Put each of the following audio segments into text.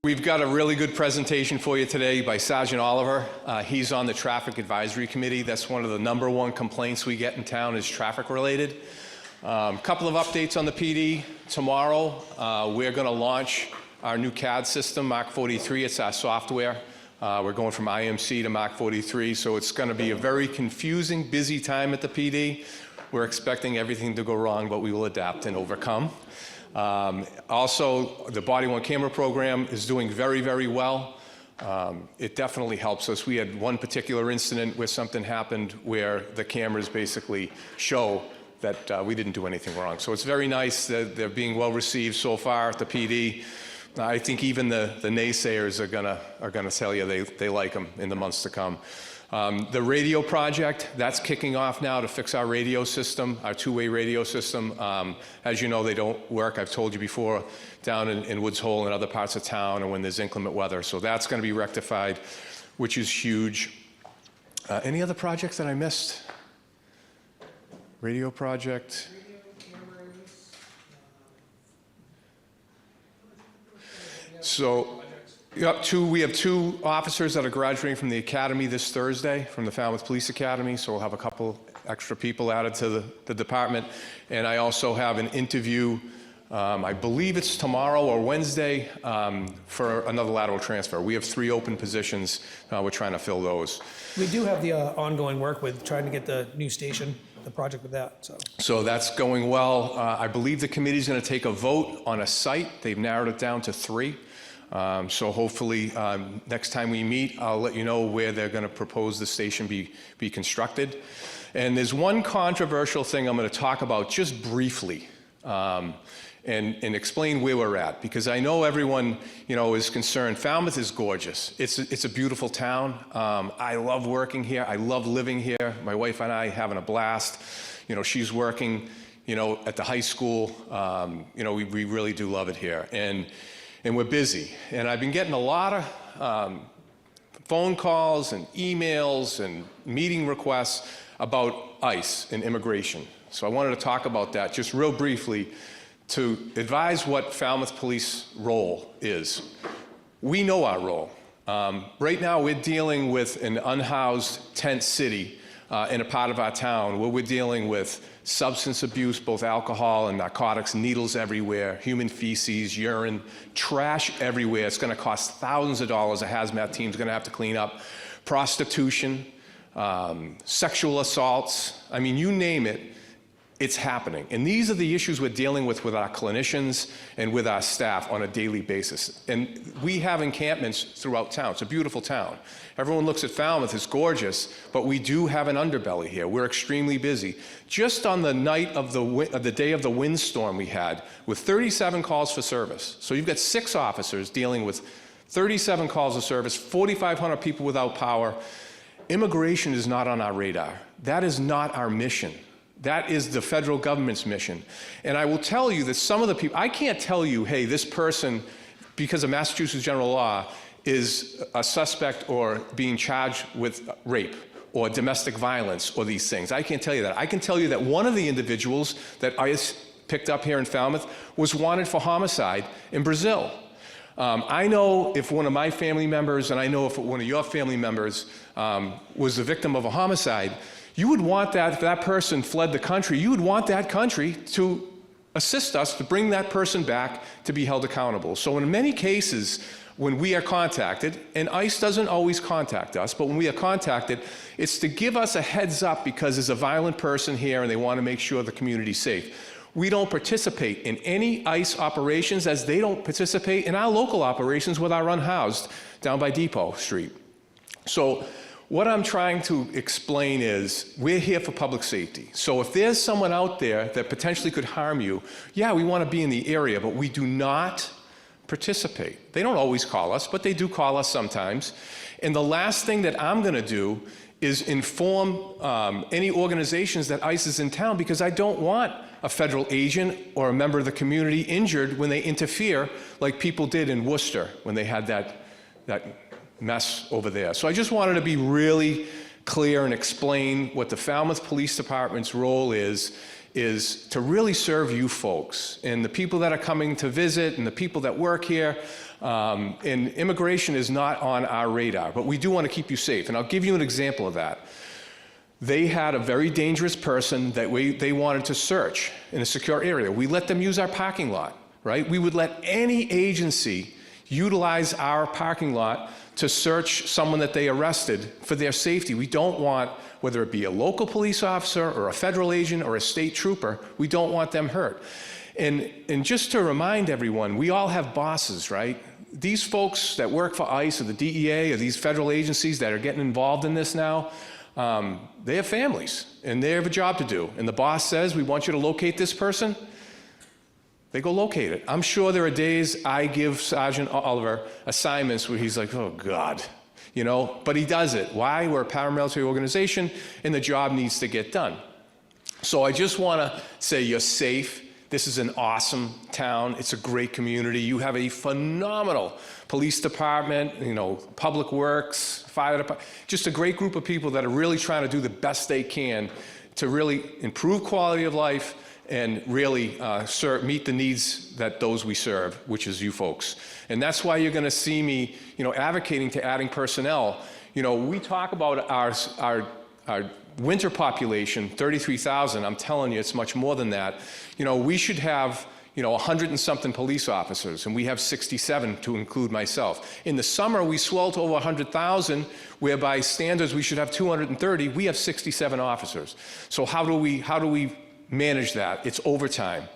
We've got a really good presentation for you today by Sergeant Oliver. He's on the Traffic Advisory Committee. That's one of the #1 complaints we get in town is traffic related. Couple of updates on the PD. Tomorrow, we're going to launch our new CAD system, Mark 43. It's our software. We're going from IMC to Mark 43, so it's going to be a very confusing, busy time at the PD. We're expecting everything to go wrong, but we will adapt and overcome. Also, the body-worn camera program is doing very, very well. It definitely helps us. We had one particular incident where something happened where the cameras basically show that we didn't do anything wrong. So it's very nice that they're being well received so far at the PD. I think even the naysayers are gonna tell you they like them in the months to come. The radio project, that's kicking off now to fix our radio system, our two-way radio system. As you know, they don't work, I've told you before, down in Woods Hole and other parts of town and when there's inclement weather. So that's going to be rectified, which is huge. Any other projects that I missed? Radio project. So we have two officers that are graduating from the academy this Thursday, from the Falmouth Police Academy, so we'll have a couple extra people added to the department. And I also have an interview, I believe it's tomorrow or Wednesday, for another lateral transfer. We have 3 open positions. We're trying to fill those. We do have the ongoing work with trying to get the new station, the project with that. So that's going well. I believe the committee's going to take a vote on a site. They've narrowed it down to 3. So hopefully next time we meet, I'll let you know where they're going to propose the station be constructed. And there's one controversial thing I'm going to talk about just briefly and explain where we're at, because I know everyone is concerned. Falmouth is gorgeous. It's a beautiful town. I love working here. I love living here. My wife and I having a blast. She's working at the high school. We really do love it here. And we're busy. And I've been getting a lot of phone calls and emails and meeting requests about ICE and immigration. So I wanted to talk about that just real briefly to advise what Falmouth Police role is. We know our role. Right now we're dealing with an unhoused tent city in a part of our town where we're dealing with substance abuse, both alcohol and narcotics, needles everywhere, human feces, urine, trash everywhere. It's going to cost thousands of dollars. A hazmat team's going to have to clean up. Prostitution, sexual assaults. I mean, you name it, it's happening. And these are the issues we're dealing with our clinicians and with our staff on a daily basis. And we have encampments throughout town. It's a beautiful town. Everyone looks at Falmouth, it's gorgeous, but we do have an underbelly here. We're extremely busy. Just on the night of the day of the windstorm we had, with 37 calls for service. So you've got 6 officers dealing with 37 calls of service, 4,500 people without power. Immigration is not on our radar. That is not our mission. That is the federal government's mission. And I will tell you that some of the people, I can't tell you, hey, this person, because of Massachusetts general law, is a suspect or being charged with rape or domestic violence or these things. I can't tell you that. I can tell you that one of the individuals that ICE picked up here in Falmouth was wanted for homicide in Brazil. I know if one of my family members, and I know if one of your family members was the victim of a homicide, you would want that, if that person fled the country, you would want that country to assist us to bring that person back to be held accountable. So in many cases, when we are contacted, and ICE doesn't always contact us, but when we are contacted, it's to give us a heads up because there's a violent person here and they want to make sure the community's safe. We don't participate in any ICE operations as they don't participate in our local operations with our unhoused down by Depot Street. So what I'm trying to explain is we're here for public safety. So if there's someone out there that potentially could harm you, yeah, we want to be in the area, but we do not participate. They don't always call us, but they do call us sometimes. And the last thing that I'm going to do is inform any organizations that ICE is in town, because I don't want a federal agent or a member of the community injured when they interfere like people did in Worcester when they had that mess over there. So I just wanted to be really clear and explain what the Falmouth Police Department's role is is to really serve you folks and the people that are coming to visit and the people that work here. And immigration is not on our radar, but we do want to keep you safe. And I'll give you an example of that. They had a very dangerous person that they wanted to search in a secure area. We let them use our parking lot, right? We would let any agency utilize our parking lot to search someone that they arrested for their safety. We don't want, whether it be a local police officer or a federal agent or a state trooper, we don't want them hurt. And just to remind everyone, we all have bosses, right? These folks that work for ICE or the DEA or these federal agencies that are getting involved in this now, they have families and they have a job to do. And the boss says, we want you to locate this person. They go locate it. I'm sure there are days I give Sergeant Oliver assignments where he's like, oh God, you know, but he does it. Why? We're a paramilitary organization and the job needs to get done. So I just want to say you're safe. This is an awesome town. It's a great community. You have a phenomenal police department, you know, public works, fire department, just a great group of people that are really trying to do the best they can to really improve quality of life and really meet the needs that those we serve, which is you folks. And that's why you're gonna see me, you know, advocating to adding personnel. You know, we talk about our winter population, 33,000, I'm telling you, it's much more than that. You know, we should have, you know, 100 and something police officers, and we have 67 to include myself. In the summer, we swell to over 100,000, where by standards we should have 230, we have 67 officers. So how do we manage that? It's overtime.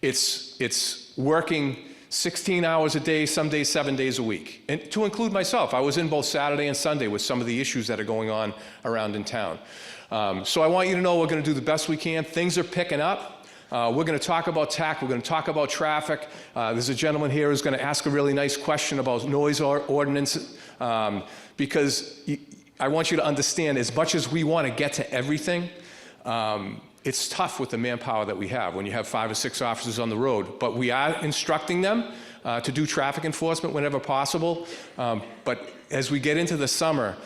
It's working 16 hours a day, some days 7 days a week. And to include myself, I was in both Saturday and Sunday with some of the issues that are going on around in town. So I want you to know we're gonna do the best we can. Things are picking up. We're gonna talk about TAC, we're gonna talk about traffic. There's a gentleman here who's gonna ask a really nice question about noise ordinance, because I want you to understand, as much as we wanna get to everything, it's tough with the manpower that we have when you have 5 or 6 officers on the road, but we are instructing them to do traffic enforcement whenever possible. But as we get into the summer,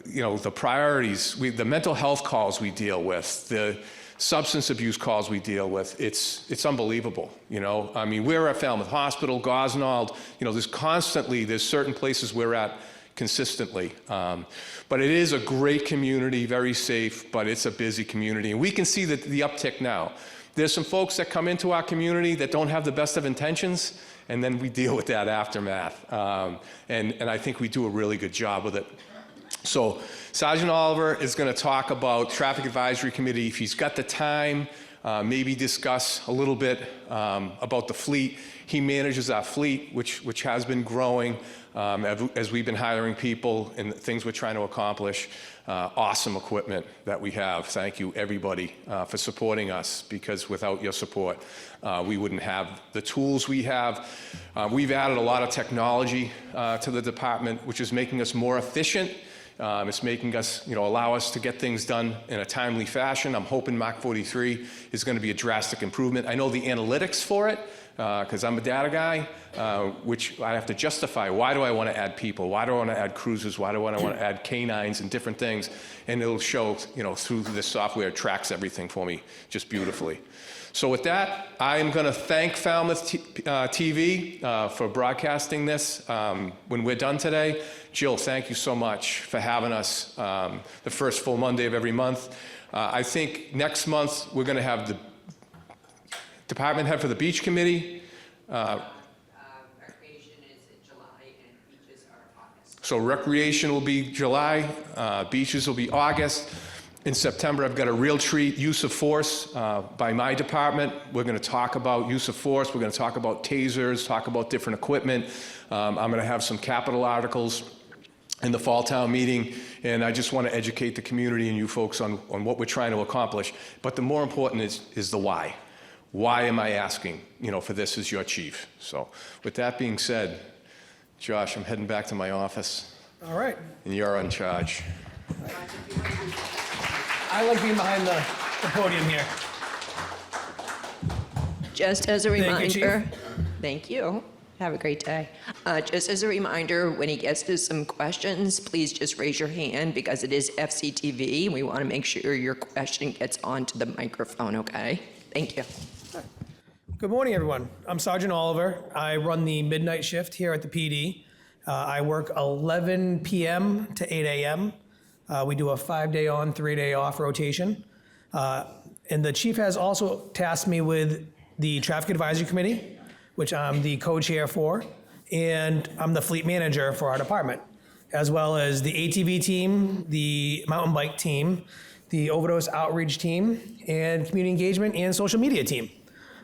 you know, the priorities, the mental health calls we deal with, the substance abuse calls we deal with, it's unbelievable, you know? I mean, we're at Falmouth Hospital, Gosnold, you know, there's certain places we're at consistently. But it is a great community, very safe, but it's a busy community. And we can see that the uptick now. There's some folks that come into our community that don't have the best of intentions, and then we deal with that aftermath. And I think we do a really good job with it. So Sergeant Oliver is going to talk about Traffic Advisory Committee. If he's got the time, maybe discuss a little bit about the fleet. He manages our fleet, which has been growing as we've been hiring people and things we're trying to accomplish. Awesome equipment that we have. Thank you, everybody, for supporting us, because without your support, we wouldn't have the tools we have. We've added a lot of technology to the department, which is making us more efficient. It's making us, you know, allow us to get things done in a timely fashion. I'm hoping Mach 43 is going to be a drastic improvement. I know the analytics for it, because I'm a data guy, which I have to justify. Why do I want to add people? Why do I want to add cruisers? Why do I want to add canines and different things? And it'll show, you know, through this software, it tracks everything for me just beautifully. So with that, I am going to thank Falmouth TV for broadcasting this when we're done today. Jill, thank you so much for having us the first full Monday of every month. I think next month we're going to have the department head for the beach committee. Recreation is in July and beaches are August. So recreation will be July, beaches will be August. In September, I've got a real treat, use of force by my department. We're going to talk about use of force. We're going to talk about tasers, talk about different equipment. I'm going to have some capital articles in the fall town meeting, and I just want to educate the community and you folks on what we're trying to accomplish. But the more important is the why. Why am I asking, you know, for this as your chief? So with that being said, Josh, I'm heading back to my office. All right. And you're in charge. I like being behind the podium here. Just as a reminder, Chief. thank you. Have a great day. Just as a reminder, when he gets to some questions, please just raise your hand, because it is FCTV. We want to make sure your question gets onto the microphone, okay? Thank you. Good morning, everyone. I'm Sergeant Oliver. I run the midnight shift here at the PD. I work 11 p.m. to 8 a.m. We do a 5-day on, 3-day off rotation. And the chief has also tasked me with the Traffic Advisory Committee, which I'm the co-chair for, and I'm the fleet manager for our department, as well as the ATV team, the mountain bike team, the overdose outreach team, and community engagement and social media team.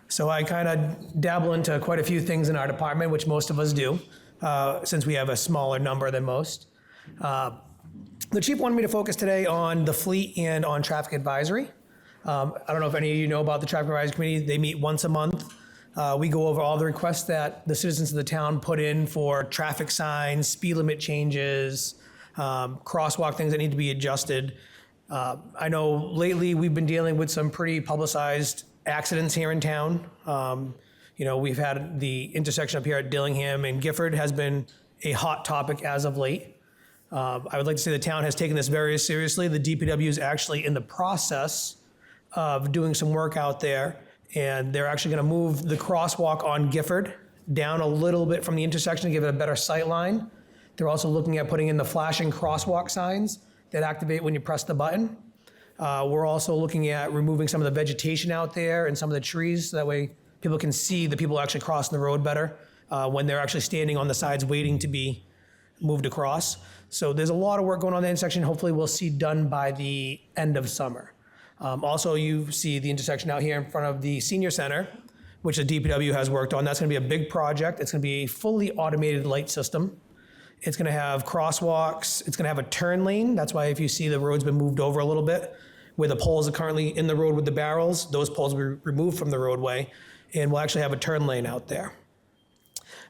So I kind of dabble into quite a few things in our department, which most of us do, since we have a smaller number than most. The chief wanted me to focus today on the fleet and on traffic advisory. I don't know if any of you know about the Traffic Advisory Committee. They meet once a month. We go over all the requests that the citizens of the town put in for traffic signs, speed limit changes, crosswalk things that need to be adjusted. I know lately we've been dealing with some pretty publicized accidents here in town. We've had the intersection up here at Dillingham and Gifford has been a hot topic as of late. I would like to say the town has taken this very seriously. The DPW is actually in the process of doing some work out there, and they're actually going to move the crosswalk on Gifford down a little bit from the intersection to give it a better sight line. They're also looking at putting in the flashing crosswalk signs that activate when you press the button. We're also looking at removing some of the vegetation out there and some of the trees, so that way people can see the people actually crossing the road better when they're actually standing on the sides waiting to be moved across. So there's a lot of work going on in the intersection. Hopefully we'll see done by the end of summer. Also, you see the intersection out here in front of the senior center, which the DPW has worked on. That's going to be a big project. It's going to be a fully automated light system. It's going to have crosswalks. It's going to have a turn lane. That's why if you see the road's been moved over a little bit, where the poles are currently in the road with the barrels, those poles will be removed from the roadway, and we'll actually have a turn lane out there.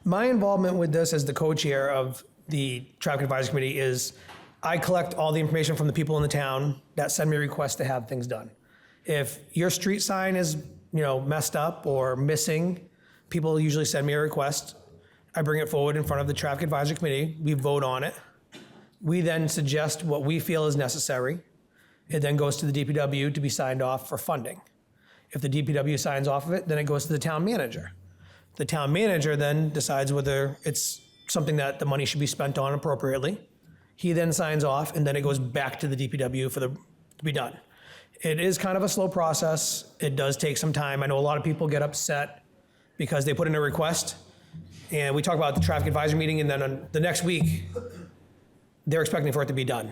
My involvement with this as the co-chair of the Traffic Advisory Committee is I collect all the information from the people in the town that send me requests to have things done. If your street sign is, messed up or missing, people usually send me a request. I bring it forward in front of the Traffic Advisory Committee. We vote on it. We then suggest what we feel is necessary. It then goes to the DPW to be signed off for funding. If the DPW signs off of it, then it goes to the town manager. The town manager then decides whether it's something that the money should be spent on appropriately. He then signs off, and then it goes back to the DPW to be done. It is kind of a slow process. It does take some time. I know a lot of people get upset because they put in a request, and we talk about the traffic advisory meeting, and then on the next week, they're expecting for it to be done.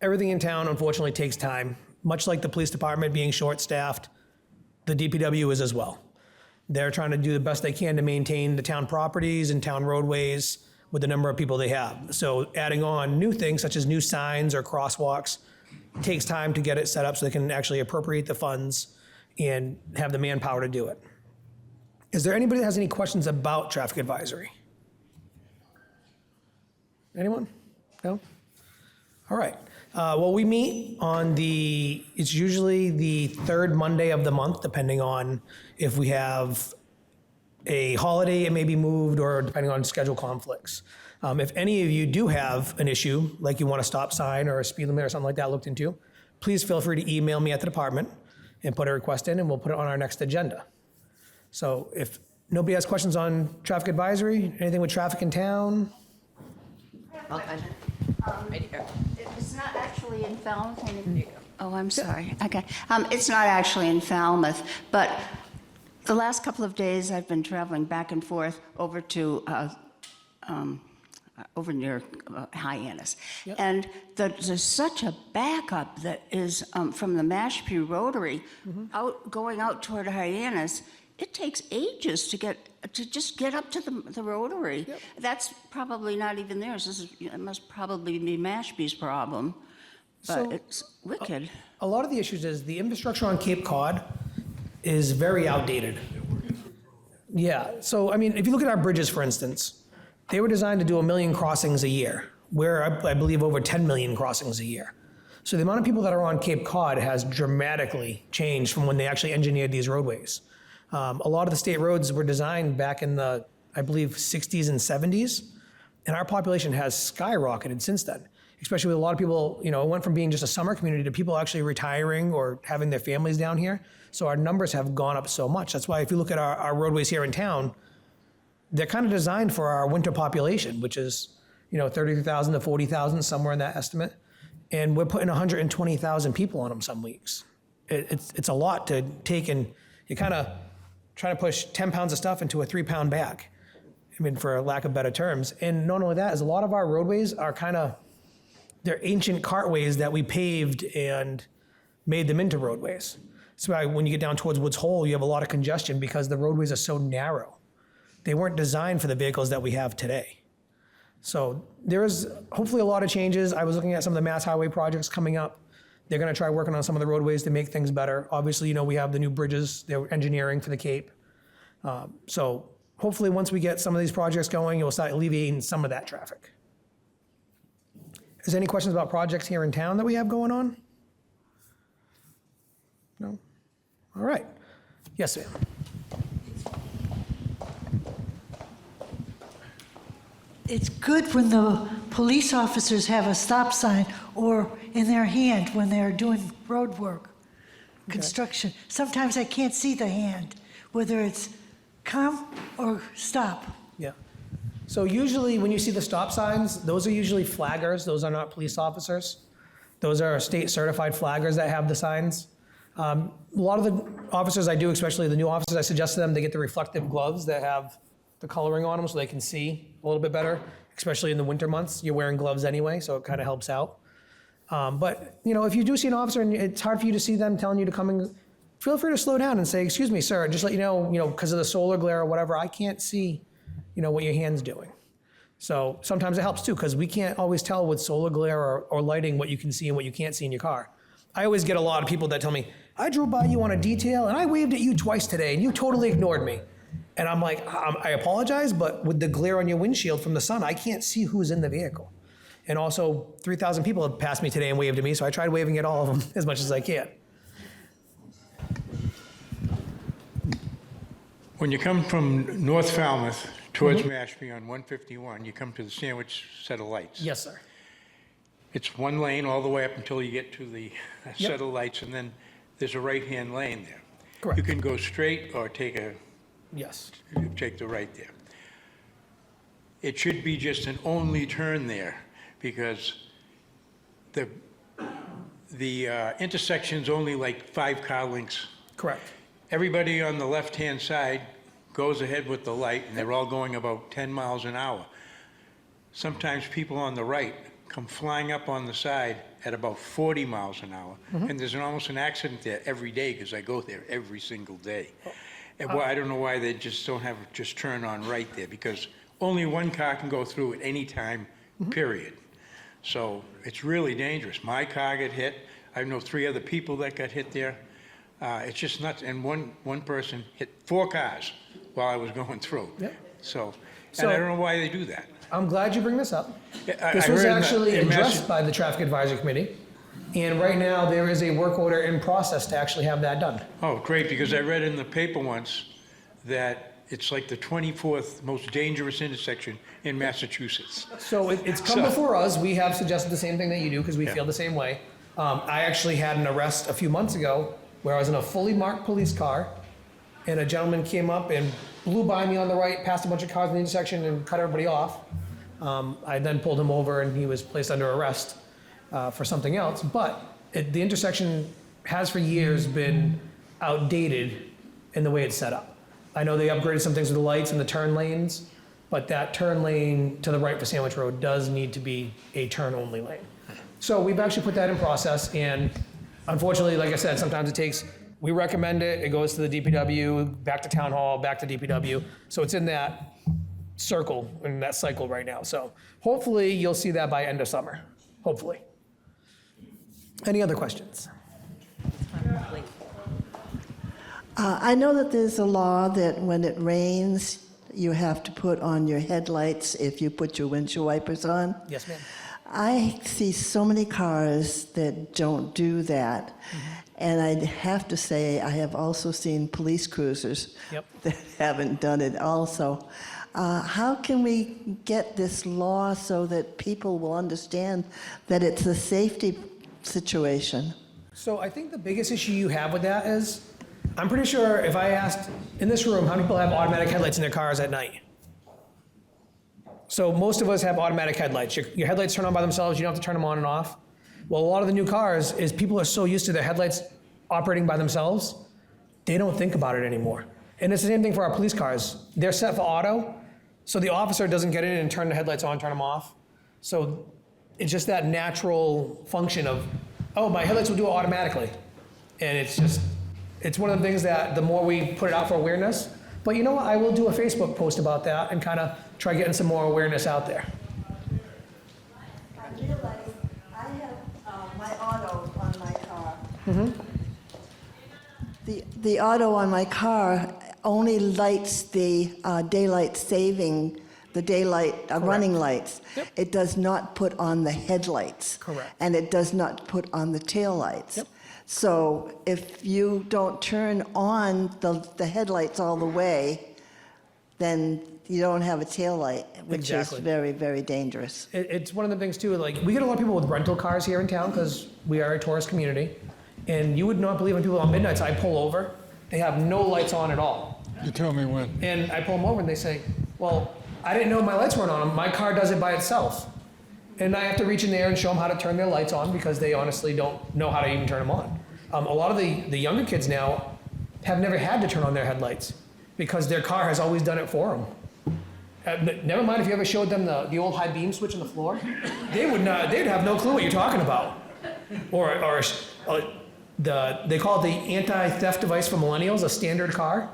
Everything in town, unfortunately, takes time. Much like the police department being short-staffed, the DPW is as well. They're trying to do the best they can to maintain the town properties and town roadways with the number of people they have. So adding on new things such as new signs or crosswalks takes time to get it set up so they can actually appropriate the funds and have the manpower to do it. Is there anybody that has any questions about traffic advisory? Anyone? No? All right. Well, we meet on it's usually the third Monday of the month, depending on if we have a holiday, it may be moved, or depending on schedule conflicts. If any of you do have an issue, like you want a stop sign or a speed limit or something like that looked into, please feel free to email me at the department and put a request in, and we'll put it on our next agenda. So if nobody has questions on traffic advisory, anything with traffic in town? Right here. It's not actually in Falmouth. Oh, I'm sorry. Okay. It's not actually in Falmouth, but the last couple of days I've been traveling back and forth over to over near Hyannis. Yep. And there's such a backup that is from the Mashpee Rotary going out toward Hyannis. It takes ages to just get up to the Rotary. Yep. That's probably not even theirs. It must probably be Mashpee's problem, but So, it's wicked. A lot of the issues is the infrastructure on Cape Cod is very outdated. Yeah, so I mean, if you look at our bridges, for instance, they were designed to do 1 million crossings a year. We're, I believe, over 10 million crossings a year. So the amount of people that are on Cape Cod has dramatically changed from when they actually engineered these roadways. A lot of the state roads were designed back in the, I believe, 60s and 70s, and our population has skyrocketed since then. especially with a lot of people, you know, it went from being just a summer community to people actually retiring or having their families down here. So our numbers have gone up so much. That's why if you look at our roadways here in town, they're kind of designed for our winter population, which is, you know, 30,000 to 40,000, somewhere in that estimate. And we're putting 120,000 people on them some weeks. It's a lot to take, and you kind of try to push 10 pounds of stuff into a 3-pound bag. I mean, for lack of better terms. And not only that, is a lot of our roadways are they're ancient cartways that we paved and made them into roadways. So when you get down towards Woods Hole, you have a lot of congestion because the roadways are so narrow. They weren't designed for the vehicles that we have today. So there is hopefully a lot of changes. I was looking at some of the mass highway projects coming up. They're gonna try working on some of the roadways to make things better. Obviously, you know, we have the new bridges, they're engineering for the Cape. So hopefully once we get some of these projects going, it will start alleviating some of that traffic. Is there any questions about projects here in town that we have going on? No? All right. Yes, ma'am. It's good when the police officers have a stop sign or in their hand when they're doing road work, construction. Sometimes I can't see the hand, whether it's come or stop. Yeah. So usually when you see the stop signs, those are usually flaggers. Those are not police officers. Those are state certified flaggers that have the signs. A lot of the officers I do, especially the new officers, I suggest to them they get the reflective gloves that have the coloring on them so they can see a little bit better, especially in the winter months. You're wearing gloves anyway, so it kind of helps out. But, you know, if you do see an officer and it's hard for you to see them telling you to come in, feel free to slow down and say, excuse me, sir, just let you know, because of the solar glare or whatever, I can't see, what your hand's doing. So sometimes it helps too, because we can't always tell with solar glare or lighting what you can see and what you can't see in your car. I always get a lot of people that tell me, I drove by you on a detail and I waved at you twice today and you totally ignored me. And I'm like, I apologize, but with the glare on your windshield from the sun, I can't see who's in the vehicle. And also 3,000 people have passed me today and waved at me, so I tried waving at all of them as much as I can. When you come from North Falmouth towards Mashpee on 151, you come to the sandwich set of lights. Yes, sir. It's one lane all the way up until you get to the Yep. set of lights, and then there's a right-hand lane there. Correct. You can go straight or take Yes. the right there. It should be just an only turn there, because the intersection's only like 5 car lengths. Correct. Everybody on the left-hand side goes ahead with the light, and they're all going about 10 miles an hour. Sometimes people on the right come flying up on the side at about 40 miles an hour, and there's almost an accident there every day, because I go there every single day. And I don't know why they just don't have just turn on right there, because only one car can go through at any time, period. So it's really dangerous. My car got hit. I know 3 other people that got hit there. It's just nuts. And one person hit 4 cars while I was going through. Yep. So So- I don't know why they do that. I'm glad you bring this up. I This was heard in actually in addressed by the Traffic Advisory Committee. And right now, there is a work order in process to actually have that done. Oh, great, because I read in the paper once that it's like the 24th most dangerous intersection in Massachusetts. So it's come So- before us. We have suggested the same thing that you do because we Yeah. feel the same way. I actually had an arrest a few months ago where I was in a fully marked police car and a gentleman came up and blew by me on the right, passed a bunch of cars in the intersection and cut everybody off. I then pulled him over and he was placed under arrest for something else. But the intersection has for years been outdated in the way it's set up. I know they upgraded some things with the lights and the turn lanes, but that turn lane to the right for Sandwich Road does need to be a turn-only lane. So we've actually put that in process, and unfortunately, like I said, sometimes it takes, we recommend it, it goes to the DPW, back to Town Hall, back to DPW. So it's in that circle, in that cycle right now. So hopefully you'll see that by end of summer, hopefully. Any other questions? I know that there's a law that when it rains, you have to put on your headlights if you put your windshield wipers on. Yes, ma'am. I see so many cars that don't do that. And I have to say, I have also seen police cruisers Yep. that haven't done it also. How can we get this law so that people will understand that it's a safety situation? So I think the biggest issue you have with that is, I'm pretty sure if I asked in this room, how many people have automatic headlights in their cars at night? So most of us have automatic headlights. Your headlights turn on by themselves, you don't have to turn them on and off. Well, a lot of the new cars is people are so used to their headlights operating by themselves, they don't think about it anymore. And it's the same thing for our police cars. They're set for auto, so the officer doesn't get in and turn the headlights on, turn them off. So it's just that natural function of, oh, my headlights will do it automatically. And it's one of the things that the more we put it out for awareness, but you know what, I will do a Facebook post about that and kind of try getting some more awareness out there. I realize I have my auto on my car. The auto on my car only lights the daylight saving, the daylight running lights. Yep. It does not put on the headlights. Correct. And it does not put on the taillights. Yep. So if you don't turn on the headlights all the way, then you don't have a taillight, which Exactly. is very, very dangerous. It's one of the things too, like, we get a lot of people with rental cars here in town because we are a tourist community. And you would not believe when people on midnights, I pull over, they have no lights on at all. You tell me when. And I pull them over and they say, well, I didn't know my lights weren't on. My car does it by itself. And I have to reach in there and show them how to turn their lights on because they honestly don't know how to even turn them on. A lot of the younger kids now have never had to turn on their headlights because their car has always done it for them. Never mind if you ever showed them the old high beam switch on the floor, they'd have no clue what you're talking about. Or they call it the anti-theft device for millennials, a standard car.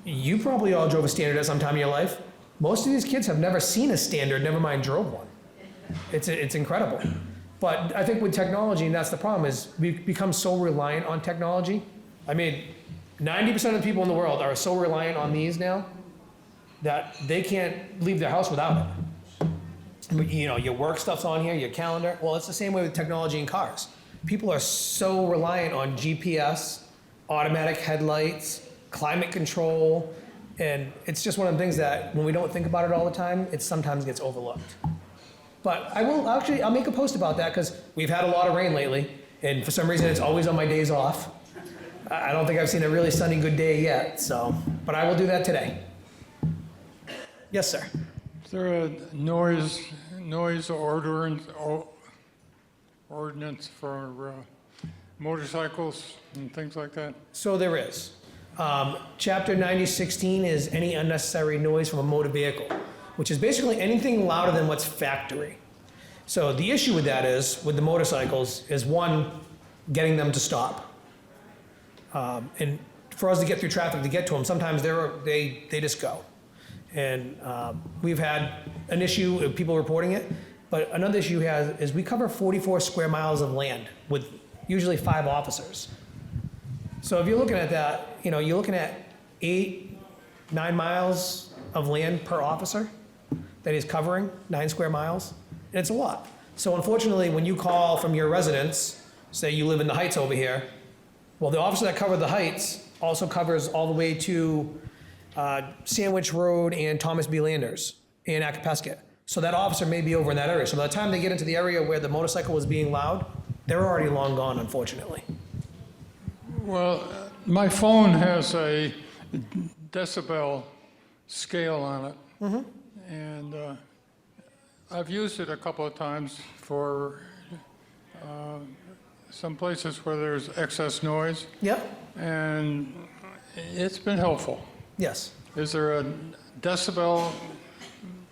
You probably all drove a standard at some time in your life. Most of these kids have never seen a standard, never mind drove one. It's incredible. But I think with technology, and that's the problem, is we've become so reliant on technology. I mean, 90% of the people in the world are so reliant on these now that they can't leave their house without it. You know, your work stuff's on here, your calendar. Well, it's the same way with technology in cars. People are so reliant on GPS, automatic headlights, climate control, and it's just one of the things that when we don't think about it all the time, it sometimes gets overlooked. But I'll make a post about that because we've had a lot of rain lately, and for some reason it's always on my days off. I don't think I've seen a really sunny good day yet, but I will do that today. Yes, sir. Is there a noise ordinance for motorcycles and things like that? So there is. Chapter 9016 is any unnecessary noise from a motor vehicle, which is basically anything louder than what's factory. So the issue with that is, with the motorcycles, is one, getting them to stop. And for us to get through traffic to get to them, sometimes they just go. And we've had an issue of people reporting it, but another issue is we cover 44 square miles of land with usually 5 officers. So if you're looking at that, you're looking at 8-9 miles of land per officer that he's covering, 9 square miles, and it's a lot. So unfortunately, when you call from your residence, say you live in the Heights over here, well, the officer that covered the Heights also covers all the way to Sandwich Road and Thomas B. Landers and Acapesket. So that officer may be over in that area. So by the time they get into the area where the motorcycle was being loud, they're already long gone, unfortunately. Well, my phone has a decibel scale on it, and I've used it a couple of times for some places where there's excess noise, Yep. and it's been helpful. Yes. Is there a decibel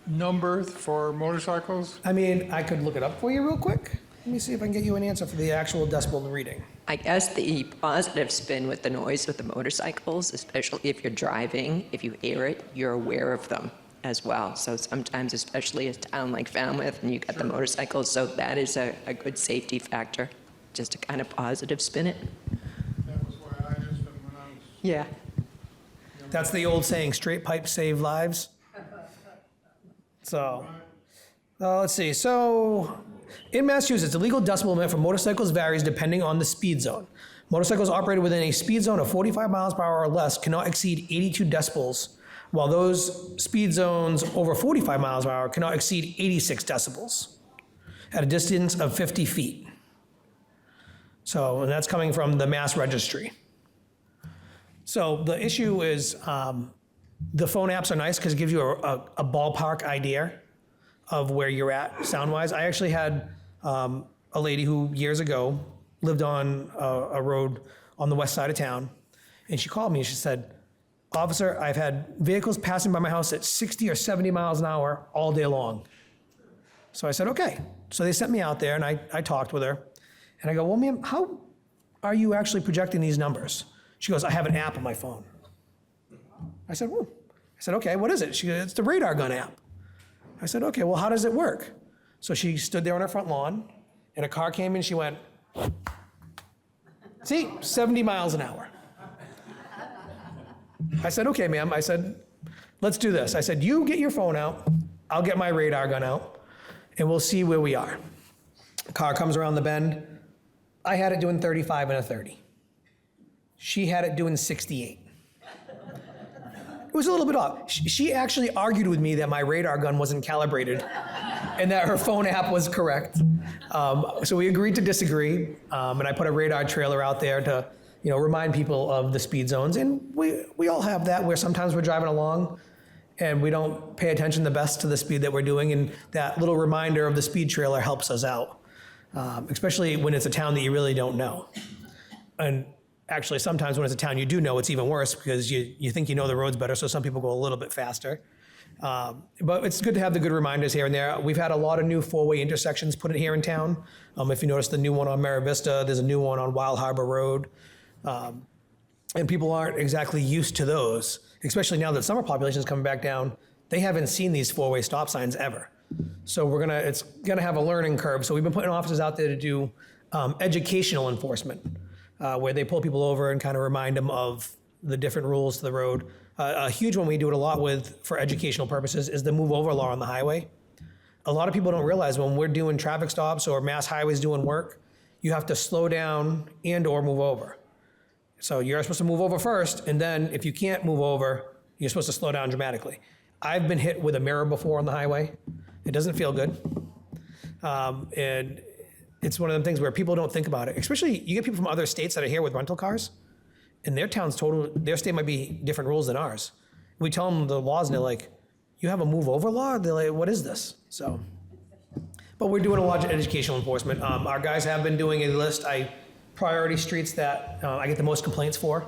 number for motorcycles? I mean, I could look it up for you real quick. Let me see if I can get you an answer for the actual decibel reading. I guess the positive spin with the noise with the motorcycles, especially if you're driving, if you hear it, you're aware of them as well. So sometimes, especially a town like Falmouth, and you got the motorcycles, so that is a good safety factor, just to kind of positive spin it. That was why I used them when I was... Yeah. That's the old saying, straight pipes save lives. So, Let's see. So, in Massachusetts, the legal decibel limit for motorcycles varies depending on the speed zone. Motorcycles operated within a speed zone of 45 miles per hour or less cannot exceed 82 decibels, while those speed zones over 45 miles per hour cannot exceed 86 decibels at a distance of 50 feet. So, and that's coming from the Mass Registry. So the issue is the phone apps are nice because it gives you a ballpark idea of where you're at sound-wise. I actually had a lady who years ago lived on a road on the west side of town, and she called me and she said, "Officer, I've had vehicles passing by my house at 60 or 70 miles an hour all day long." So I said, okay. So they sent me out there and I talked with her. And I go, "Well, ma'am, how are you actually projecting these numbers?" She goes, "I have an app on my phone." I said, "Whoa." I said, "Okay, what is it?" She goes, "It's the radar gun app." I said, "Okay, well, how does it work?" So she stood there on her front lawn, and a car came in, she went, "See, 70 miles an hour." I said, "Okay, ma'am." I said, "Let's do this." I said, "You get your phone out, I'll get my radar gun out, and we'll see where we are." Car comes around the bend. I had it doing 35 and a 30. She had it doing 68. It was a little bit off. She actually argued with me that my radar gun wasn't calibrated and that her phone app was correct. So we agreed to disagree, and I put a radar trailer out there to, remind people of the speed zones. And we all have that where sometimes we're driving along and we don't pay attention the best to the speed that we're doing, and that little reminder of the speed trailer helps us out, especially when it's a town that you really don't know. And actually, sometimes when it's a town you do know, it's even worse because you think you know the roads better, so some people go a little bit faster. But it's good to have the good reminders here and there. We've had a lot of new four-way intersections put in here in town. If you notice the new one on Mara Vista, there's a new one on Wild Harbor Road. And people aren't exactly used to those, especially now that summer population is coming back down. They haven't seen these four-way stop signs ever. So it's gonna have a learning curve. So we've been putting officers out there to do educational enforcement, where they pull people over and kind of remind them of the different rules to the road. A huge one we do it a lot with for educational purposes is the move over law on the highway. A lot of people don't realize when we're doing traffic stops or mass highways doing work, you have to slow down and or move over. So you're supposed to move over first, and then if you can't move over, you're supposed to slow down dramatically. I've been hit with a mirror before on the highway. It doesn't feel good. And it's one of them things where people don't think about it. Especially, you get people from other states that are here with rental cars, and their state might be different rules than ours. We tell them the laws, and they're like, "You have a move over law?" They're like, "What is this?" So, but we're doing a lot of educational enforcement. Our guys have been doing a list. Priority streets that I get the most complaints for.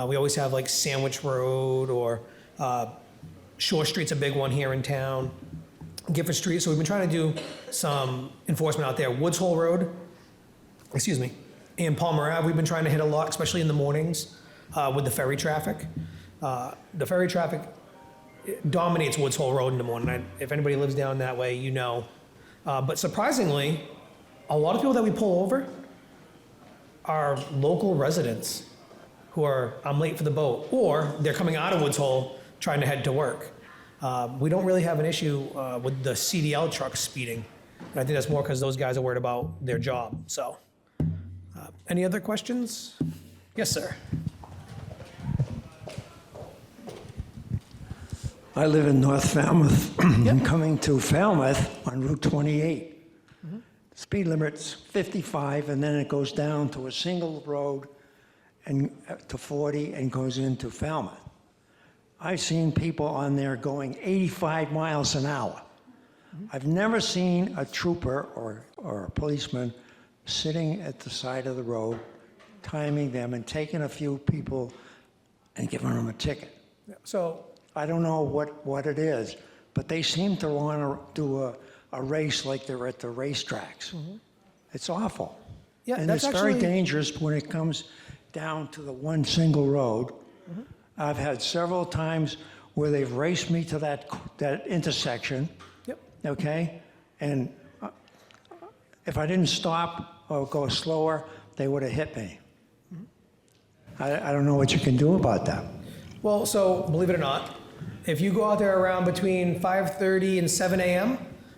We always have like Sandwich Road or Shore Street's a big one here in town. Gifford Street. So we've been trying to do some enforcement out there. Woods Hole Road, and Palmer Ave, we've been trying to hit a lot, especially in the mornings with the ferry traffic. The ferry traffic dominates Woods Hole Road in the morning. If anybody lives down that way, you know. But surprisingly, a lot of people that we pull over are local residents who are, "I'm late for the boat," or they're coming out of Woods Hole trying to head to work. We don't really have an issue with the CDL trucks speeding. And I think that's more because those guys are worried about their job. So, any other questions? Yes, sir. I live in North Falmouth. I'm coming to Falmouth on Route 28. Speed limit's 55, and then it goes down to a single road and to 40 and goes into Falmouth. I've seen people on there going 85 miles an hour. I've never seen a trooper or a policeman sitting at the side of the road, timing them and taking a few people and giving them a ticket. So I don't know what it is, but they seem to want to do a race like they're at the racetracks. It's awful. Yeah, and that's it's very actually dangerous when it comes down to the one single road. I've had several times where they've raced me to that intersection. Yep. Okay, and if I didn't stop or go slower, they would have hit me. I don't know what you can do about that. Well, so believe it or not, if you go out there around between 5:30 and 7 a.m.,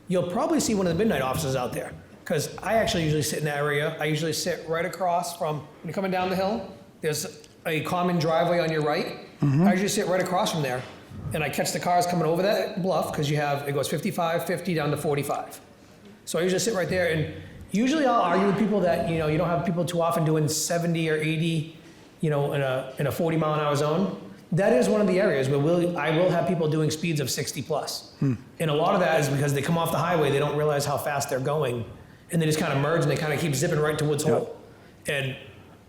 you'll probably see one of the midnight officers out there. Because I actually usually sit in that area. I usually sit right across from, when you're coming down the hill, there's a common driveway on your right. I usually sit right across from there. And I catch the cars coming over that bluff, because it goes 55, 50 down to 45. So I usually sit right there, and usually I'll argue with people that, you don't have people too often doing 70 or 80, in a 40 mile an hour zone. That is one of the areas where I will have people doing speeds of 60 plus. And a lot of that is because they come off the highway, they don't realize how fast they're going, and they just kind of merge and they kind of keep zipping right to Woods Hole. And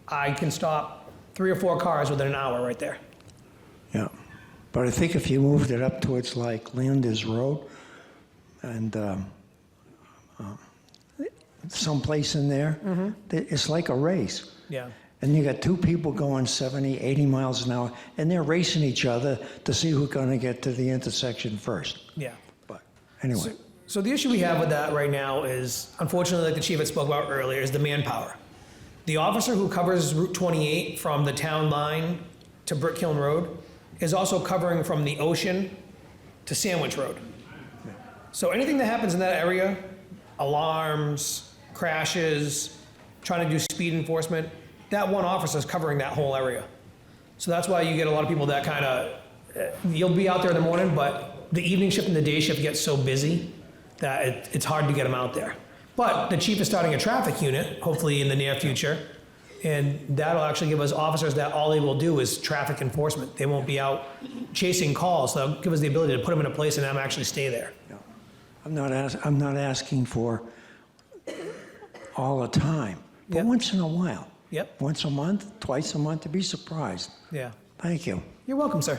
I can stop 3 or 4 cars within an hour right there. Yeah. But I think if you moved it up towards like Landers Road and someplace in there, it's like a race. Yeah. And you got 2 people going 70, 80 miles an hour, and they're racing each other to see who's going to get to the intersection first. Yeah. But anyway. So the issue we have with that right now is, unfortunately, like the chief had spoke about earlier, is the manpower. The officer who covers Route 28 from the town line to Brick Hill Road is also covering from the Ocean to Sandwich Road. So anything that happens in that area, alarms, crashes, trying to do speed enforcement, that one officer is covering that whole area. So that's why you get a lot of people that kind of, you'll be out there in the morning, but the evening shift and the day shift gets so busy that it's hard to get them out there. But the chief is starting a traffic unit, hopefully in the near future, and that'll actually give us officers that all they will do is traffic enforcement. They won't be out chasing calls, so that'll give us the ability to put them in a place and have them actually stay there. I'm not asking for all the time, but Yeah. once in a while. Yep. Once a month, twice a month, to be surprised. Yeah. Thank you. You're welcome, sir.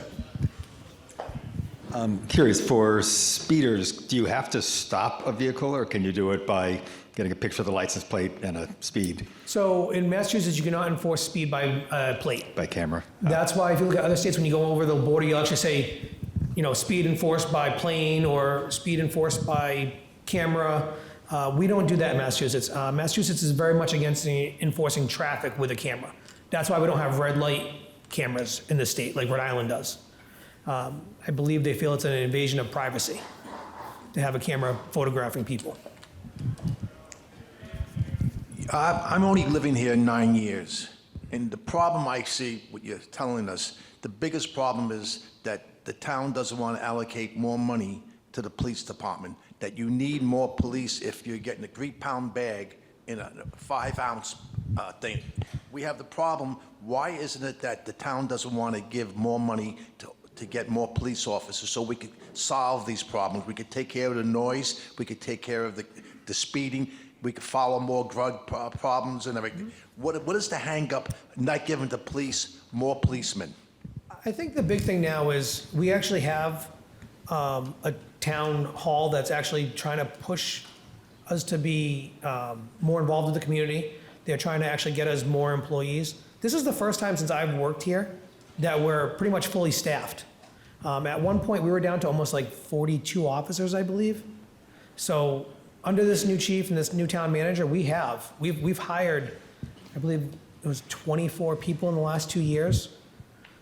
Curious, for speeders, do you have to stop a vehicle, or can you do it by getting a picture of the license plate and a speed So in Massachusetts, you cannot enforce speed by plate. by camera? That's why if you look at other states, when you go over the border, you'll actually say, speed enforced by plane or speed enforced by camera. We don't do that in Massachusetts. Massachusetts is very much against enforcing traffic with a camera. That's why we don't have red light cameras in the state like Rhode Island does. I believe they feel it's an invasion of privacy to have a camera photographing people. I'm only living here 9 years, and the problem I see, what you're telling us, the biggest problem is that the town doesn't want to allocate more money to the police department, that you need more police if you're getting a 3-pound bag in a 5-ounce thing. We have the problem, why isn't it that the town doesn't want to give more money to get more police officers so we could solve these problems? We could take care of the noise, we could take care of the speeding, we could follow more drug problems and everything. What is the hang-up not giving the police more policemen? I think the big thing now is we actually have a town hall that's actually trying to push us to be more involved with the community. They're trying to actually get us more employees. This is the first time since I've worked here that we're pretty much fully staffed. At one point, we were down to almost like 42 officers, I believe. So under this new chief and this new town manager, we've hired, I believe it was 24 people in the last 2 years.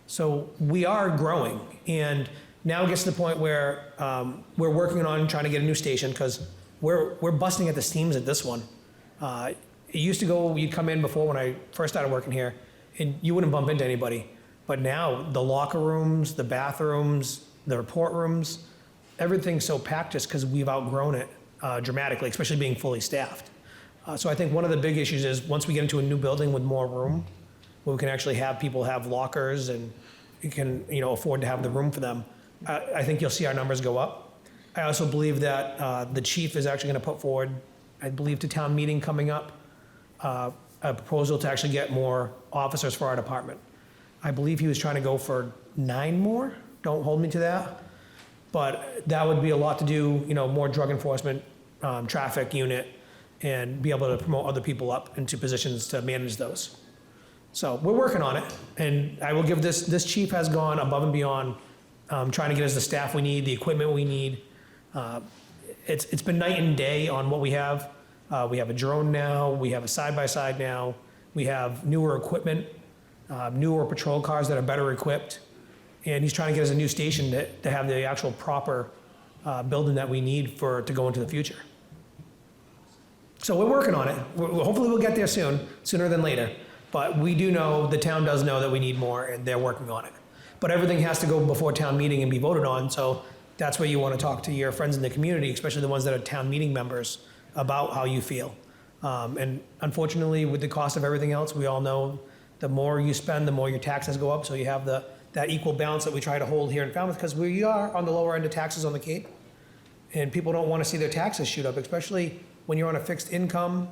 So we are growing, and now it gets to the point where we're working on trying to get a new station because we're busting at the seams at this one. It used to go, you'd come in before when I first started working here, and you wouldn't bump into anybody. But now the locker rooms, the bathrooms, the report rooms, everything's so packed just because we've outgrown it dramatically, especially being fully staffed. So I think one of the big issues is once we get into a new building with more room, where we can actually have people have lockers and you can afford to have the room for them, I think you'll see our numbers go up. I also believe that the chief is actually going to put forward, I believe to town meeting coming up, a proposal to actually get more officers for our department. I believe he was trying to go for 9 more. Don't hold me to that. But that would be a lot to do, more drug enforcement, traffic unit, and be able to promote other people up into positions to manage those. So we're working on it, and I will give this chief has gone above and beyond trying to get us the staff we need, the equipment we need. It's been night and day on what we have. We have a drone now, we have a side-by-side now, we have newer equipment, newer patrol cars that are better equipped, and he's trying to get us a new station to have the actual proper building that we need to go into the future. So we're working on it. Hopefully we'll get there soon, sooner than later. But we do know, the town does know that we need more, and they're working on it. But everything has to go before town meeting and be voted on, so that's where you want to talk to your friends in the community, especially the ones that are town meeting members, about how you feel. And unfortunately, with the cost of everything else, we all know the more you spend, the more your taxes go up, so you have that equal balance that we try to hold here in Falmouth, because we are on the lower end of taxes on the Cape, and people don't want to see their taxes shoot up, especially when you're on a fixed income,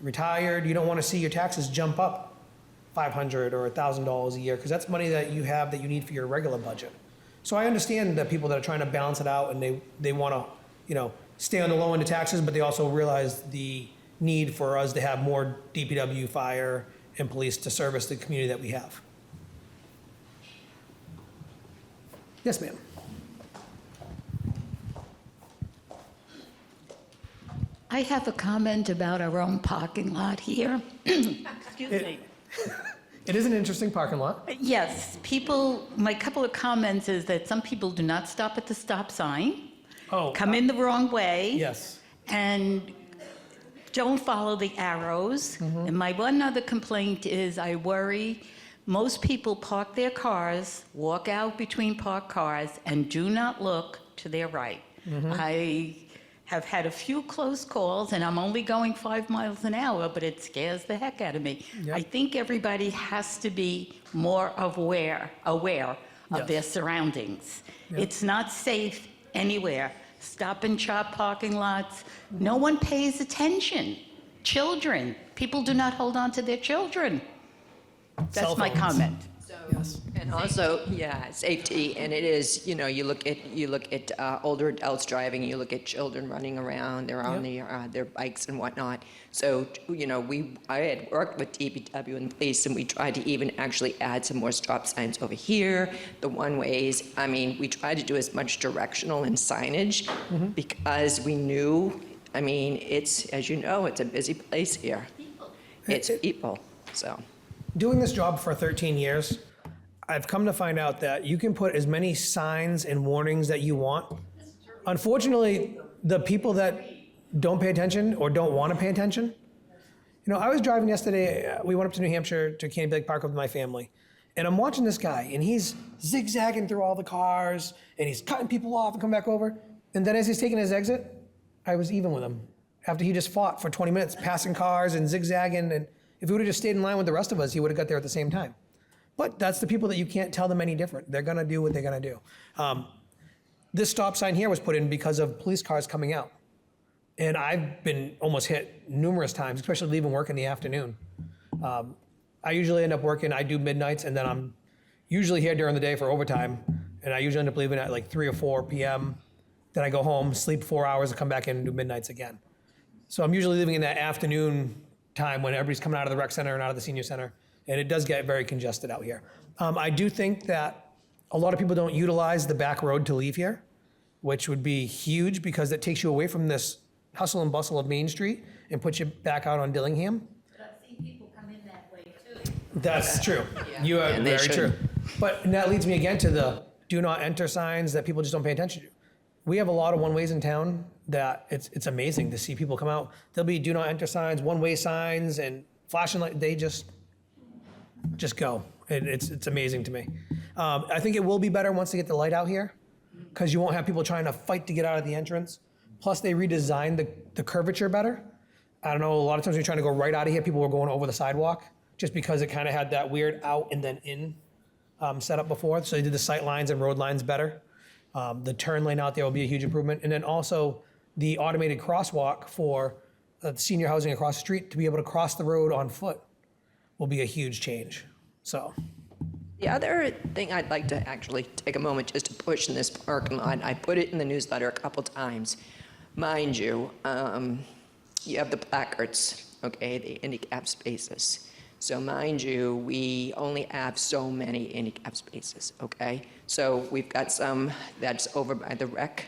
retired. You don't want to see your taxes jump up $500 or $1,000 a year, because that's money that you have that you need for your regular budget. So I understand that people that are trying to balance it out, and they want to, stay on the low end of taxes, but they also realize the need for us to have more DPW, fire, and police to service the community that we have. Yes, ma'am. I have a comment about our own parking lot here. Excuse me. It is an interesting parking lot. Yes, my couple of comments is that some people do not stop at the stop sign, come in the wrong way. Yes. And don't follow the arrows. Mm-hmm. And my one other complaint is I worry most people park their cars, walk out between parked cars, and do not look to their right. Mm-hmm. I have had a few close calls, and I'm only going 5 miles an hour, but it scares the heck out of me. Yep. I think everybody has to be more aware of Yes. their surroundings. Yep. It's not safe anywhere. Stop and shop parking lots. No one pays attention. Children, people do not hold on to their children. Cell That's my phones. comment. Yes. And also, safety, and it is, you look at older adults driving, you look at children running around, they're on their bikes and whatnot. So, I had worked with DPW and police, and we tried to even actually add some more stop signs over here, the one-ways. I mean, we tried to do as much directional and signage because we knew, it's, as you know, it's a busy place here. It's people, so. Doing this job for 13 years, I've come to find out that you can put as many signs and warnings that you want. Unfortunately, the people that don't pay attention or don't want to pay attention, I was driving yesterday, we went up to New Hampshire to Candy Lake Park with my family, and I'm watching this guy, and he's zigzagging through all the cars, and he's cutting people off and coming back over, and then as he's taking his exit, I was even with him after he just fought for 20 minutes, passing cars and zigzagging, and if he would have just stayed in line with the rest of us, he would have got there at the same time. But that's the people that you can't tell them any different. They're going to do what they're going to do. This stop sign here was put in because of police cars coming out. And I've been almost hit numerous times, especially leaving work in the afternoon. I usually end up working, I do midnights, and then I'm usually here during the day for overtime. And I usually end up leaving at like 3 or 4 p.m. Then I go home, sleep 4 hours, and come back in and do midnights again. So I'm usually leaving in that afternoon time when everybody's coming out of the rec center and out of the senior center. And it does get very congested out here. I do think that a lot of people don't utilize the back road to leave here, which would be huge because it takes you away from this hustle and bustle of Main Street and puts you back out on Dillingham. But I've seen people come in that way too. That's true. You are And they very true. shouldn't. But that leads me again to the do not enter signs that people just don't pay attention to. We have a lot of one-ways in town that it's amazing to see people come out. There'll be do not enter signs, one-way signs, and flashing light. They just go. It's amazing to me. I think it will be better once they get the light out here because you won't have people trying to fight to get out of the entrance. Plus, they redesigned the curvature better. I don't know, a lot of times when you're trying to go right out of here, people were going over the sidewalk just because it kind of had that weird out and then in setup before. So they did the sight lines and road lines better. The turn lane out there will be a huge improvement. And then also the automated crosswalk for senior housing across the street to be able to cross the road on foot will be a huge change. So. The other thing I'd like to actually take a moment just to push in this parking lot, I put it in the newsletter a couple times. Mind you, you have the placards, okay, the handicap spaces. So mind you, we only have so many handicap spaces, okay? So we've got some that's over by the rec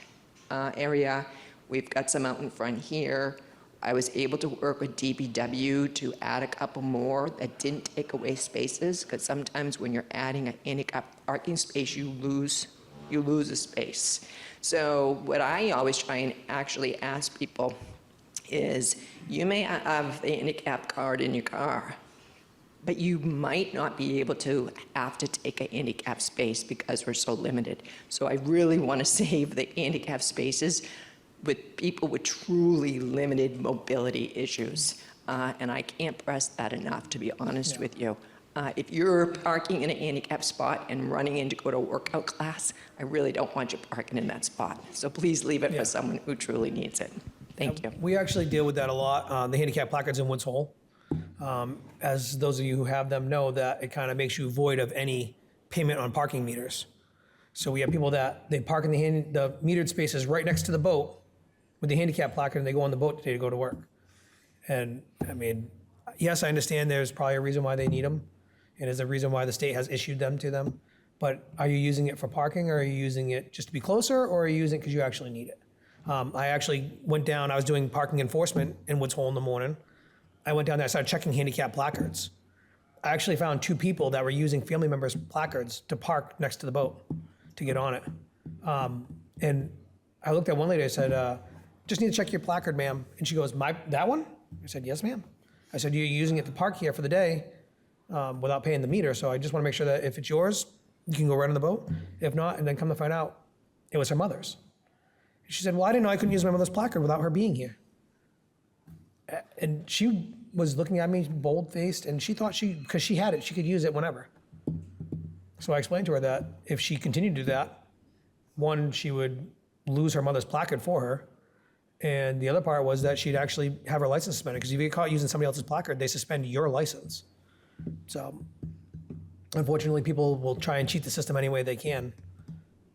area. We've got some out in front here. I was able to work with DPW to add a couple more that didn't take away spaces, because sometimes when you're adding a handicap parking space, you lose you lose a space. So what I always try and actually ask people is, you may have the handicap card in your car, but you might not be able to have to take a handicap space because we're so limited. So I really want to save the handicap spaces with people with truly limited mobility issues. And I can't press that enough, to be honest with you. If you're parking in a handicap spot and running in to go to a workout class, I really don't want you parking in that spot. So please leave it for someone who truly needs it. Thank you. We actually deal with that a lot. The handicap placards in Woods Hole. As those of you who have them know, that it kind of makes you void of any payment on parking meters. So we have people that they park in the metered spaces right next to the boat with the handicap placard, and they go on the boat today to go to work. And I mean, yes, I understand there's probably a reason why they need them, and there's a reason why the state has issued them to them. But are you using it for parking, or are you using it just to be closer, or are you using it because you actually need it? I actually went down, I was doing parking enforcement in Woods Hole in the morning. I went down there, I started checking handicap placards. I actually found 2 people that were using family members' placards to park next to the boat to get on it. And I looked at one lady, I said, just need to check your placard, ma'am. And she goes, that one? I said, yes, ma'am. I said, you're using it to park here for the day without paying the meter, so I just want to make sure that if it's yours, you can go right on the boat. If not, and then come to find out, it was her mother's. She said, well, I didn't know I couldn't use my mother's placard without her being here. And she was looking at me bold-faced, and she thought because she had it, she could use it whenever. So I explained to her that if she continued to do that, one, she would lose her mother's placard for her, and the other part was that she'd actually have her license suspended, because if you get caught using somebody else's placard, they suspend your license. So unfortunately, people will try and cheat the system any way they can,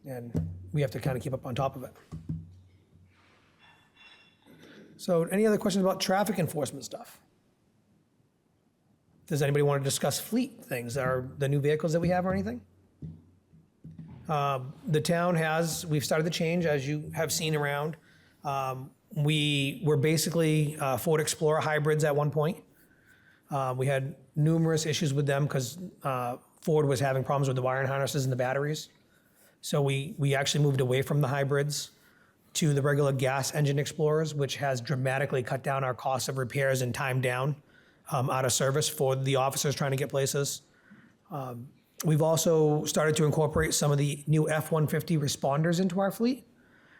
and we have to kind of keep up on top of it. So any other questions about traffic enforcement stuff? Does anybody want to discuss fleet things, or the new vehicles that we have or anything? The town we've started the change, as you have seen around. We were basically Ford Explorer hybrids at one point. We had numerous issues with them because Ford was having problems with the wiring harnesses and the batteries. So we actually moved away from the hybrids to the regular gas engine Explorers, which has dramatically cut down our cost of repairs and time down out of service for the officers trying to get places. We've also started to incorporate some of the new F-150 responders into our fleet,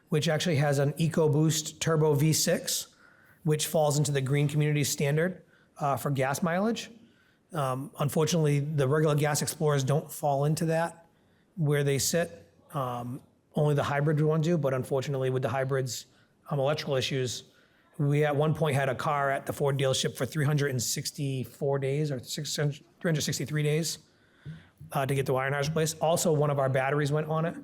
which actually has an EcoBoost Turbo V6, which falls into the Green Community Standard for gas mileage. Unfortunately, the regular gas Explorers don't fall into that where they sit. Only the hybrid ones do, but unfortunately with the hybrids, electrical issues, we at one point had a car at the Ford dealership for 364 days or 363 days to get the wiring harness replaced. Also, one of our batteries went on it.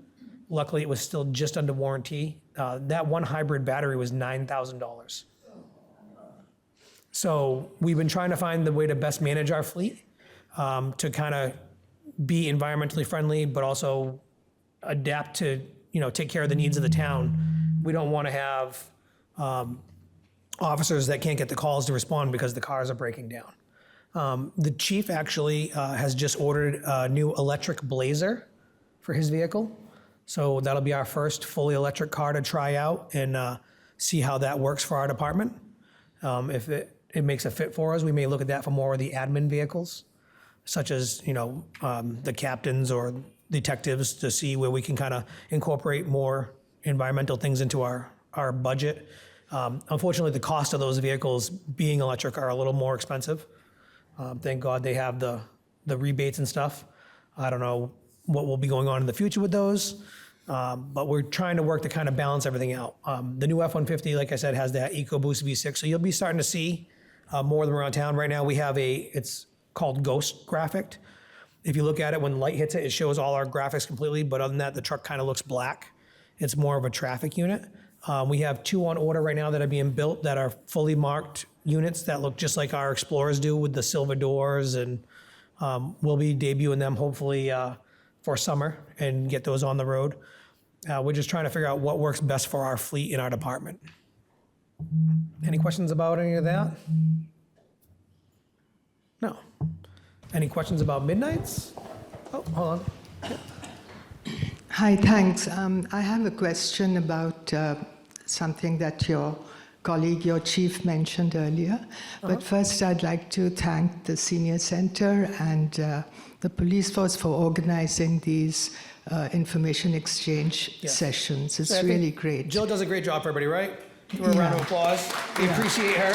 Luckily, it was still just under warranty. That one hybrid battery was $9,000. So we've been trying to find the way to best manage our fleet to kind of be environmentally friendly, but also adapt to, take care of the needs of the town. We don't want to have officers that can't get the calls to respond because the cars are breaking down. The chief actually has just ordered a new electric Blazer for his vehicle. So that'll be our first fully electric car to try out and see how that works for our department. If it makes a fit for us, we may look at that for more of the admin vehicles, such as, the captains or detectives, to see where we can kind of incorporate more environmental things into our budget. Unfortunately, the cost of those vehicles being electric are a little more expensive. Thank God they have the rebates and stuff. I don't know what will be going on in the future with those, but we're trying to work to kind of balance everything out. The new F-150, like I said, has that EcoBoost V6, so you'll be starting to see more of them around town. Right now we have it's called Ghost Graphic. If you look at it, when the light hits it, it shows all our graphics completely, but other than that, the truck kind of looks black. It's more of a traffic unit. We have 2 on order right now that are being built that are fully marked units that look just like our Explorers do with the silver doors, and we'll be debuting them hopefully for summer and get those on the road. We're just trying to figure out what works best for our fleet in our department. Any questions about any of that? No. Any questions about Midnights? Oh, hold on. Hi, thanks. I have a question about something that your colleague, your chief, mentioned earlier. But first, I'd like to thank the Senior Center and the police force for organizing these information exchange sessions. It's So I think really great. Jill does a great job for everybody, right? Give her a round of Yeah. applause. We Yeah. appreciate her.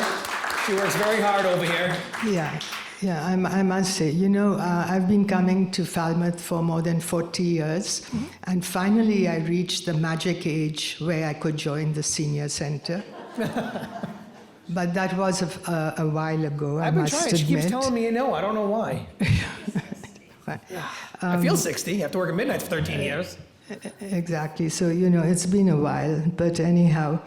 She works very hard over here. Yeah, I must say, I've been coming to Falmouth for more than 40 years, and finally I reached the magic age where I could join the Senior Center. But that was a while ago, I I've been must trying. admit. She keeps telling me no. I don't know why. I feel 60. I have to work at midnight for 13 years. Exactly. So, it's been a while. But anyhow,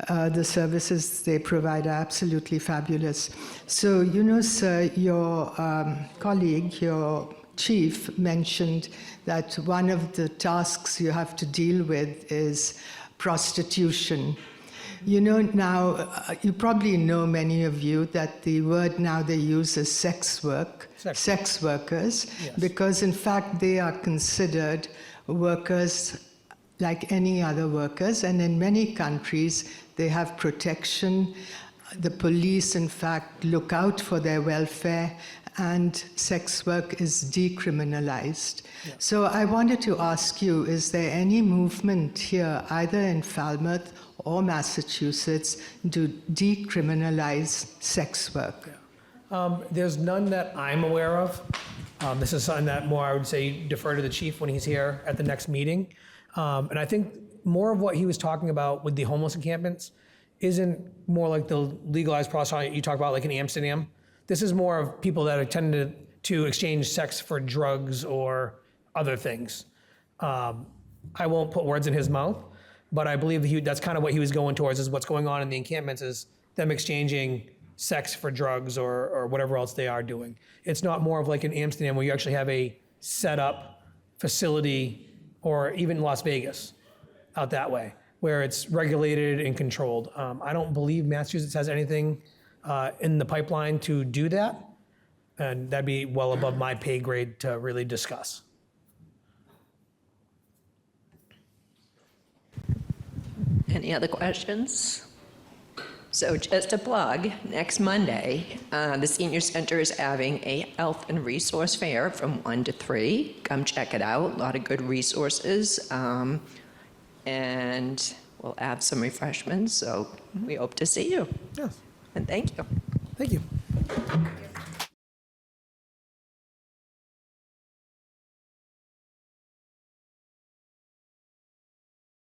the services they provide are absolutely fabulous. So, sir, your colleague, your chief, mentioned that one of the tasks you have to deal with is prostitution. Now, you probably know, many of you, that the word now they use is sex workers, because in fact they are considered workers like any other workers, and in many countries they have protection. The police, in fact, look out for their welfare, and sex work is decriminalized. So I wanted to ask you, is there any movement here, either in Falmouth or Massachusetts, to decriminalize sex work? There's none that I'm aware of. This is something that more I would say defer to the chief when he's here at the next meeting. And I think more of what he was talking about with the homeless encampments isn't more like the legalized prostitution you talk about like in Amsterdam. This is more of people that are tending to exchange sex for drugs or other things. I won't put words in his mouth, but I believe that's kind of what he was going towards, is what's going on in the encampments is them exchanging sex for drugs or whatever else they are doing. It's not more of like in Amsterdam where you actually have a set up facility, or even Las Vegas out that way, where it's regulated and controlled. I don't believe Massachusetts has anything in the pipeline to do that, and that'd be well above my pay grade to really discuss. Any other questions? So just a plug, next Monday, the Senior Center is having a health and resource fair from 1 to 3. Come check it out, a lot of good resources. And we'll have some refreshments, so we hope to see you. Yes. And thank you. Thank you.